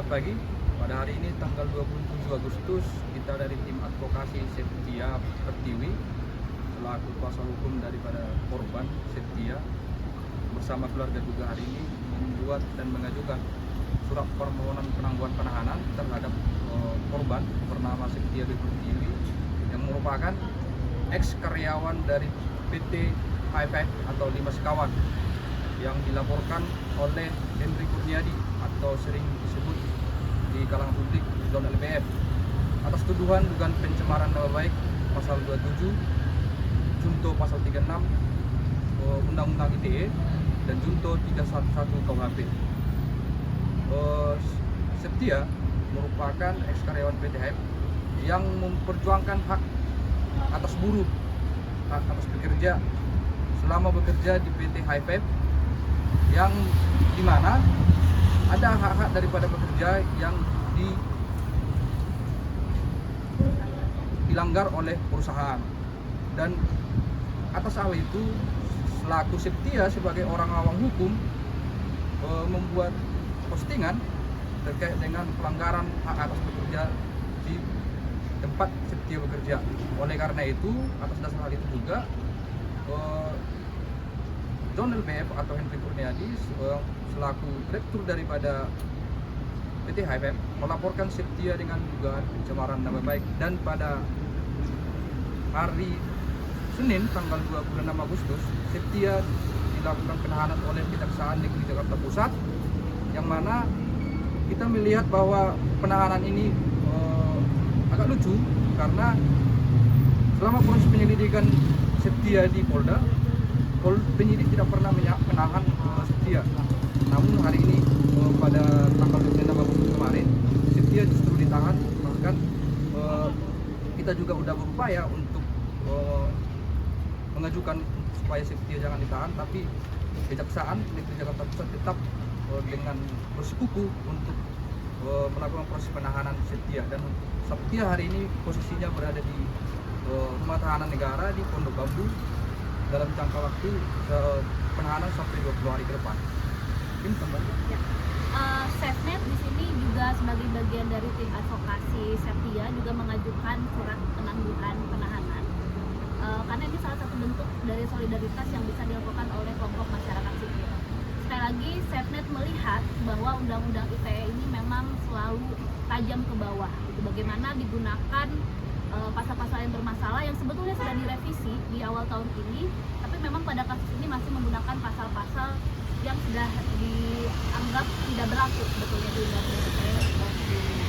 Selamat pagi, pada hari ini tanggal 27 Agustus kita dari tim advokasi Setia Pertiwi selaku kuasa hukum daripada korban Setia bersama keluarga juga hari ini membuat dan mengajukan surat permohonan penangguhan penahanan terhadap korban bernama Setia Pertiwi yang merupakan ex karyawan dari PT High atau 5 Sekawan yang dilaporkan oleh Henry Kurniadi atau sering disebut di kalangan publik Don LBF atas tuduhan dugaan pencemaran nama baik pasal 27 junto pasal 36 Undang-Undang ITE dan junto 311 KUHP. Setia merupakan ex karyawan PT HIP yang memperjuangkan hak atas buruh, hak atas pekerja selama bekerja di PT HIP yang dimana ada hak-hak daripada pekerja yang dilanggar oleh perusahaan. Dan atas hal itu selaku Setia sebagai orang awam hukum membuat postingan terkait dengan pelanggaran hak atas pekerja di tempat Setia bekerja. Oleh karena itu, atas dasar hal itu juga John LBF atau Henry Kurniadi selaku direktur daripada PT HIP melaporkan Setia dengan dugaan pencemaran nama baik, dan pada hari Senin tanggal 26 Agustus Setia dilakukan penahanan oleh Kejaksaan Negeri Jakarta Pusat, yang mana kita melihat bahwa penahanan ini agak lucu karena selama proses penyelidikan Setia di Polda, penyidik tidak pernah menahan Setia. Namun hari ini pada tanggal 26 Agustus kemarin Setia justru ditahan. Bahkan kita juga sudah berupaya untuk mengajukan supaya Setia jangan ditahan, tapi Kejaksaan Negeri Jakarta Pusat tetap dengan bersikukuh untuk melakukan proses penahanan Setia. Dan Setia hari ini posisinya berada di rumah tahanan negara di Pondok Bambu dalam jangka waktu penahanan sampai 20 hari ke depan. Mungkin kembali. Ya. SafeNet di sini juga sebagai bagian dari tim advokasi Setia juga mengajukan surat penangguhan penahanan karena ini salah satu bentuk dari solidaritas yang bisa dilakukan oleh kelompok masyarakat sipil. Sekali lagi, SafeNet melihat bahwa Undang-Undang ITE ini memang selalu tajam ke bawah. Itu bagaimana digunakan pasal-pasal yang bermasalah yang sebetulnya sudah direvisi di awal tahun ini, tapi memang pada kasus ini masih menggunakan pasal-pasal yang sudah dianggap tidak berlaku sebetulnya di Undang-Undang ITE.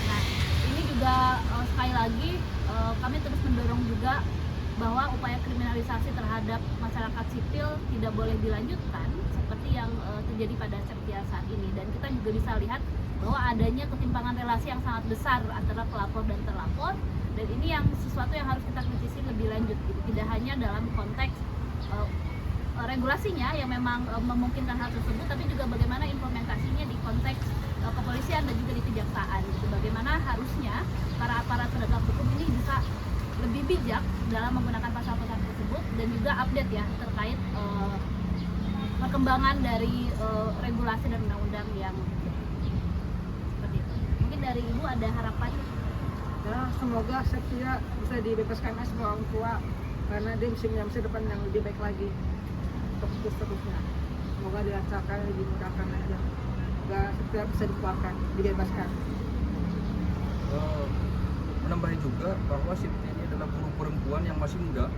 Nah, ini juga sekali lagi kami terus mendorong juga bahwa upaya kriminalisasi terhadap masyarakat sipil tidak boleh dilanjutkan seperti yang terjadi pada Setia saat ini. Dan kita juga bisa lihat bahwa adanya ketimpangan relasi yang sangat besar antara pelapor dan terlapor, dan ini yang sesuatu yang harus kita kritisi lebih lanjut gitu. Tidak hanya dalam konteks regulasinya yang memang memungkinkan hal tersebut, tapi juga bagaimana implementasinya di konteks kepolisian dan juga di kejaksaan gitu. Bagaimana harusnya para aparat penegak hukum ini bisa lebih bijak dalam menggunakan pasal-pasal tersebut, dan juga update ya terkait perkembangan dari regulasi dan undang-undang yang seperti itu. Mungkin dari Ibu ada harapan? Ya, semoga Setia bisa dibebaskan semua orang tua, karena dia bisa punya masa depan yang lebih baik lagi untuk seterusnya. Semoga dirasakan lebih mudahkan aja. Semoga Setia bisa dikeluarkan, dibebaskan. Menambahi juga bahwa Setia ini adalah buruh perempuan yang masih muda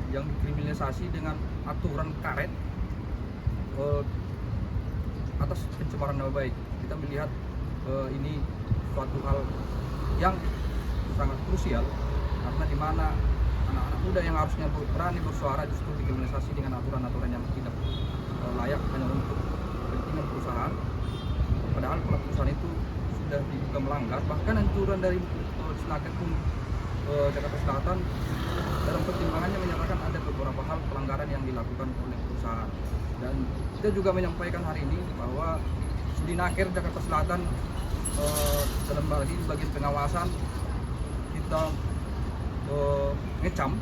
yang dikriminalisasi dengan aturan karet atas pencemaran nama baik. Kita melihat ini suatu hal yang sangat krusial, karena di mana anak-anak muda yang harusnya berani bersuara justru dikriminalisasi dengan aturan-aturan yang tidak layak hanya untuk kepentingan perusahaan, padahal pelaku perusahaan itu sudah diduga melanggar. Bahkan anjuran dari Senaketum Jakarta Selatan dalam pertimbangannya menyatakan ada beberapa hal pelanggaran yang dilakukan oleh perusahaan. Dan kita juga menyampaikan hari ini bahwa Sudinaker Jakarta Selatan dalam bagian pengawasan kita ngecam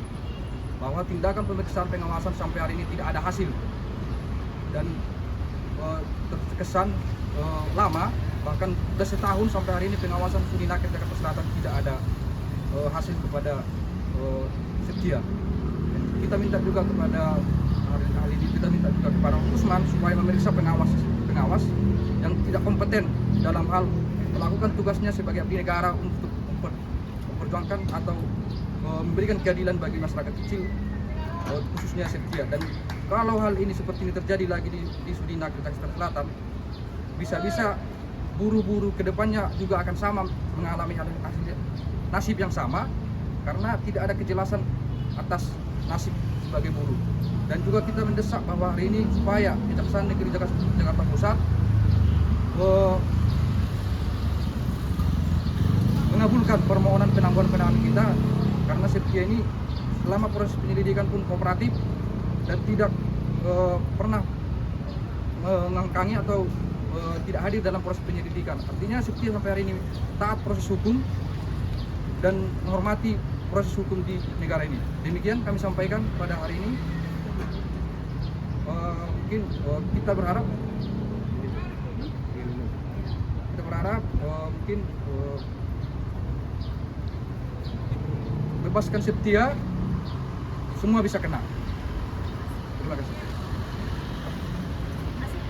bahwa tindakan pemeriksaan pengawasan sampai hari ini tidak ada hasil, dan terkesan lama Bahkan sudah setahun sampai hari ini pengawasan Sudinak Jakarta Selatan tidak ada hasil kepada Setia. Kita minta juga kepada ahli ini, kita minta juga kepada Ombudsman supaya memeriksa pengawas yang tidak kompeten dalam hal melakukan tugasnya sebagai abdi negara untuk memperjuangkan atau memberikan keadilan bagi masyarakat kecil, khususnya Setia. Dan kalau hal ini seperti ini terjadi lagi di Sudinak Jakarta Selatan, bisa-bisa buruh-buruh kedepannya juga akan sama mengalami nasib yang sama, karena tidak ada kejelasan atas nasib sebagai buruh. Dan juga kita mendesak bahwa hari ini supaya Kejaksaan Negeri Jakarta Pusat mengabulkan permohonan penangguhan penahanan kita, karena Setia ini selama proses penyelidikan pun kooperatif dan tidak pernah mengangkangi atau tidak hadir dalam proses penyelidikan. Artinya Setia sampai hari ini taat proses hukum dan menghormati proses hukum di negara ini. Demikian kami sampaikan pada hari ini. Mungkin kita berharap mungkin bebaskan Setia, semua bisa kena. Terima kasih.